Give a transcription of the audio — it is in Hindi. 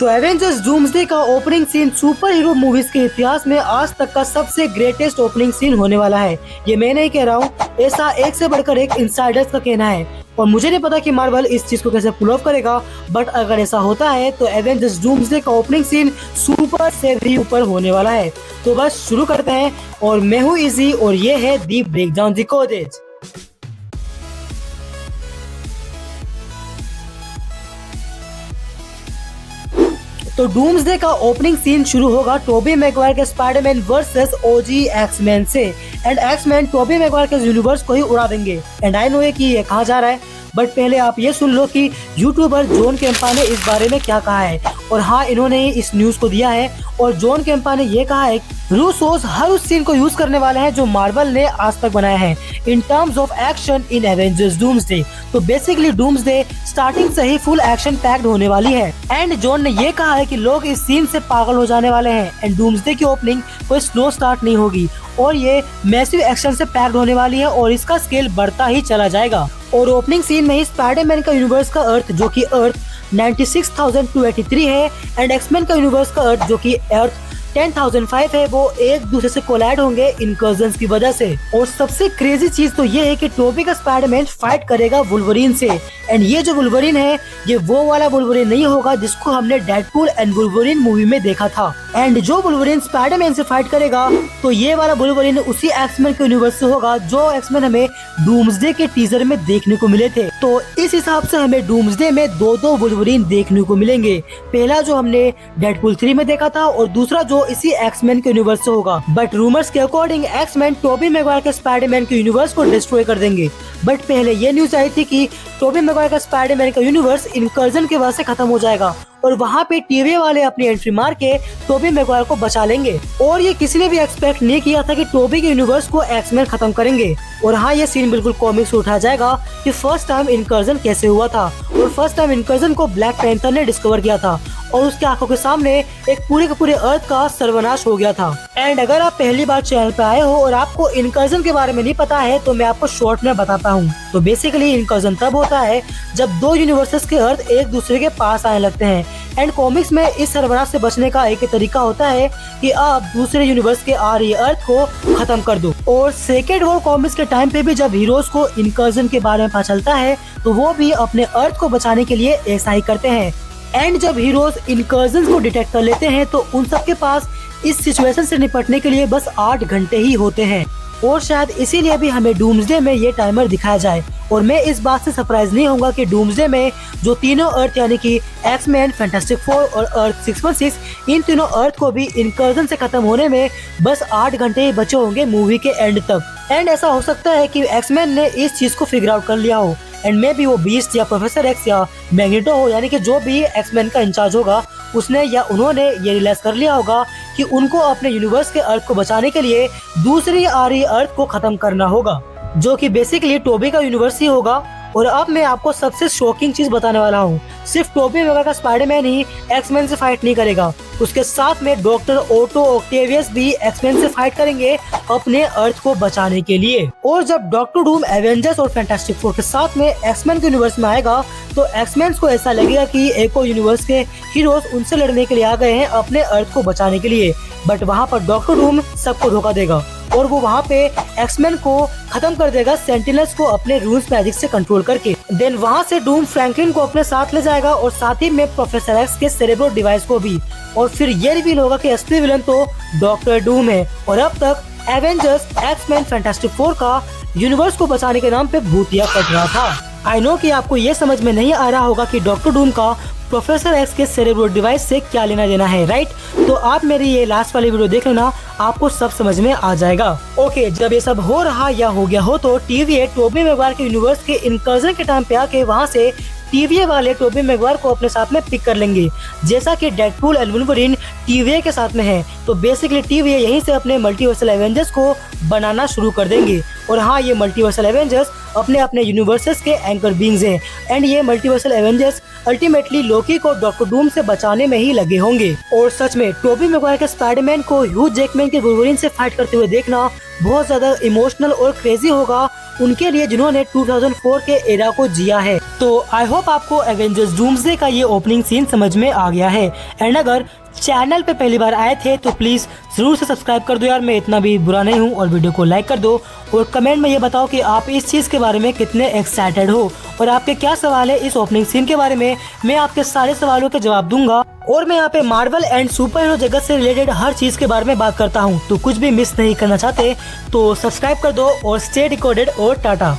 तो एवेंजर्स डूम्सडे का opening scene superhero movies के इतिहास में आज तक का सबसे ग्रेटेस्ट ओपनिंग सीन होने वाला है। ये मैं नहीं कह रहा हूँ, ऐसा एक से बढ़कर एक इनसाइडर्स का कहना है। और मुझे नहीं पता कि मार्वल इस चीज को कैसे पुल ऑफ करेगा, बट अगर ऐसा होता है तो एवेंजर्स डूम्सडे का ओपनिंग सीन सुपर से भी ऊपर होने वाला है। तो बस शुरू करते हैं, और मैं हूँ इजी और ये है दी ब्रेकडाउन दी कोडेज। तो डूम्सडे का ओपनिंग सीन शुरू होगा टोबी मैगवायर के स्पाइडरमैन वर्सेस ओजी एक्समैन से। एंड एक्समैन टोबी मैगवायर के यूनिवर्स को ही उड़ा देंगे। एंड आई नो कि ये कहा जा रहा है, बट पहले आप ये सुन लो कि यूट्यूबर जॉन कैंपा ने इस बारे में क्या कहा है। और हाँ, इन्होंने इस न्यूज को दिया है, और जॉन कैंपा ने ये कहा है रूसोस हर उस सीन को यूज करने वाले हैं जो मार्वल ने आज तक बनाया है in terms of action in Avengers doomsday. तो बेसिकली डूम्सडे स्टार्टिंग से ही फुल एक्शन पैक्ड होने वाली है। एंड जॉन ने ये कहा है कि लोग इस सीन से पागल हो जाने वाले हैं। एंड डूम्सडे की ओपनिंग कोई स्लो स्टार्ट नहीं होगी, और ये मैसिव एक्शन से पैक्ड होने वाली है, और इसका स्केल बढ़ता ही चला जाएगा। और ओपनिंग सीन में ही स्पाइडरमैन का यूनिवर्स का अर्थ जो कि अर्थ 96,283 है, एंड एक्समैन का यूनिवर्स का अर्थ जो कि अर्थ 10,005 है, वो एक दूसरे से कोलाइड होंगे इनकर्जन्स की वजह से। और सबसे क्रेजी चीज तो ये है कि टोबी का स्पाइडरमैन फाइट करेगा वुल्वरीन से। एंड ये जो वुल्वरीन है, ये वो वाला वुल्वरीन नहीं होगा जिसको हमने डेडपूल एंड वुल्वरीन मूवी में देखा था। एंड जो वुल्वरीन स्पाइडरमैन से फाइट करेगा, तो ये वाला वुल्वरीन उसी एक्समैन के यूनिवर्स से होगा जो एक्समैन हमें डूम्सडे के टीजर में देखने को मिले थे। तो इस हिसाब से हमें डूम्सडे में दो वुल्वरीन देखने को मिलेंगे। पहला जो हमने डेडपूल 3 में देखा था, और दूसरा जो इसी एक्समैन के यूनिवर्स से होगा। बट रूमर्स के अकॉर्डिंग एक्समैन टोबी मैगवायर के स्पाइडरमैन के यूनिवर्स को डिस्ट्रॉय कर देंगे। बट पहले ये न्यूज आई थी कि टोबी मैगवायर का स्पाइडरमैन का यूनिवर्स इनकर्जन के वजह से खत्म हो जाएगा, और वहाँ पे टीवी वाले अपनी एंट्री मार के टोबी मैगवायर को बचा लेंगे। और ये किसी ने भी एक्सपेक्ट नहीं किया था कि टोबी के यूनिवर्स को एक्समैन खत्म करेंगे। और हाँ, ये सीन बिल्कुल कॉमिक्स से उठाया जाएगा कि फर्स्ट टाइम इनकर्जन कैसे हुआ था, और फर्स्ट टाइम इनकर्जन को ब्लैक पैंथर ने डिस्कवर किया था, और उसके आंखों के सामने एक पूरे के पूरे अर्थ का सर्वनाश हो गया था। एंड अगर आप पहली बार चैनल पे आए हो और आपको इनकर्जन के बारे में नहीं पता है, तो मैं आपको शॉर्ट में बताता हूँ। तो बेसिकली इनकर्जन तब होता है जब दो यूनिवर्सेस के अर्थ एक दूसरे के पास आने लगते हैं। एंड कॉमिक्स में इस सर्वनाश से बचने का एक तरीका होता है कि आप दूसरे यूनिवर्स के आ रही अर्थ को खत्म कर दो। और सेकेंड वॉर कॉमिक्स के टाइम पे भी जब हीरोज को इनकर्जन के बारे में पता चलता है, तो वो भी अपने अर्थ को बचाने के लिए ऐसा ही करते हैं। एंड जब हीरोज इनकर्जन को डिटेक्ट कर लेते हैं, तो उन सब के पास इस सिचुएशन से निपटने के लिए बस 8 घंटे ही होते हैं। और शायद इसीलिए भी हमें डूम्सडे में ये टाइमर दिखाया जाए। और मैं इस बात से सरप्राइज नहीं होऊंगा कि डूम्सडे में जो तीनों अर्थ यानी कि एक्समैन, फैंटास्टिक फोर और अर्थ 616, इन तीनों अर्थ को भी इनकर्जन से खत्म होने में बस 8 घंटे ही बचे होंगे मूवी के एंड तक। एंड ऐसा हो सकता है कि एक्समैन ने इस चीज को फिगर आउट कर लिया हो, एंड मे बी वो बीस्ट या प्रोफेसर एक्स या मैग्नेटो हो, यानी कि जो भी एक्समैन का इंचार्ज होगा, उसने या उन्होंने ये रियलाइज कर लिया होगा कि उनको अपने यूनिवर्स के अर्थ को बचाने के लिए दूसरी आ रही अर्थ को खत्म करना होगा, जो कि बेसिकली टोबी का यूनिवर्स ही होगा। और अब मैं आपको सबसे शॉकिंग चीज बताने वाला हूँ। सिर्फ टोबी मैगवायर का स्पाइडरमैन ही एक्समैन से फाइट नहीं करेगा, उसके साथ में डॉक्टर ओटो ऑक्टेवियस भी एक्समैन से फाइट करेंगे अपने अर्थ को बचाने के लिए। और जब डॉक्टर डूम एवेंजर्स और फैंटास्टिक फोर के साथ में एक्समैन के यूनिवर्स में आएगा, तो एक्समैन को ऐसा लगेगा कि एक और यूनिवर्स के हीरोज उनसे लड़ने के लिए आ गए हैं अपने अर्थ को बचाने के लिए। बट वहाँ पर डॉक्टर डूम सबको धोखा देगा, और वो वहाँ पे एक्समैन को खत्म कर देगा सेंटिनल्स को अपने रूल्स मैजिक से कंट्रोल करके। देन वहाँ से डूम फ्रैंकलिन को अपने साथ ले जाएगा, और साथ ही में प्रोफेसर एक्स के सेरेब्रो डिवाइस को भी। और फिर ये रिवील होगा कि असली विलन तो डॉक्टर डूम है। और अब तक एवेंजर्स, एक्समैन, फैंटास्टिक फोर का यूनिवर्स को बचाने के नाम पे भूतिया कट रहा था। आई नो कि आपको ये समझ में नहीं आ रहा होगा कि डॉक्टर डूम का प्रोफेसर एक्स के सेरेब्रो डिवाइस से क्या लेना देना है, राइट? तो आप मेरी ये लास्ट वाली वीडियो देख लेना, आपको सब समझ में आ जाएगा। ओके, जब ये सब हो रहा या हो गया हो, तो टीवीए टोबी मैगवायर के यूनिवर्स के इनकर्जन के टाइम पे आके वहाँ से टीवीए वाले टोबी मैगवायर को अपने साथ में पिक कर लेंगे, जैसा कि डेडपूल एंड वुल्वरीन टीवीए के साथ में है। तो बेसिकली टीवीए यहीं से अपने मल्टीवर्सल एवेंजर्स को बनाना शुरू कर देंगे। और हाँ, ये मल्टीवर्सल एवेंजर्स अपने अपने यूनिवर्सेस के एंकर बीइंग्स हैं। एंड ये मल्टीवर्सल एवेंजर्स अल्टीमेटली लोकी को डॉक्टर डूम से बचाने में ही लगे होंगे। और सच में टोबी मैगवायर के स्पाइडरमैन को ह्यू जैकमैन के वुल्वरीन से फाइट करते हुए देखना बहुत ज्यादा इमोशनल और क्रेजी होगा। उनके लिए जिन्होंने 2004 के एरा को जिया है। तो आई होप आपको एवेंजर्स डूम्सडे का ये ओपनिंग सीन समझ में आ गया है। एंड अगर चैनल पे पहली बार आए थे तो प्लीज जरूर से सब्सक्राइब कर दो यार, मैं इतना भी बुरा नहीं हूँ। और वीडियो को लाइक कर दो और कमेंट में ये बताओ कि आप इस चीज के बारे में कितने एक्साइटेड हो और आपके क्या सवाल है इस ओपनिंग सीन के बारे में। मैं आपके सारे सवालों के जवाब दूंगा और मैं यहाँ पे मार्वल एंड सुपर हीरो जगत से रिलेटेड हर चीज के बारे में बात करता हूँ। तो कुछ भी मिस नहीं करना चाहते तो सब्सक्राइब कर दो और स्टे रिकॉर्डेड और टाटा।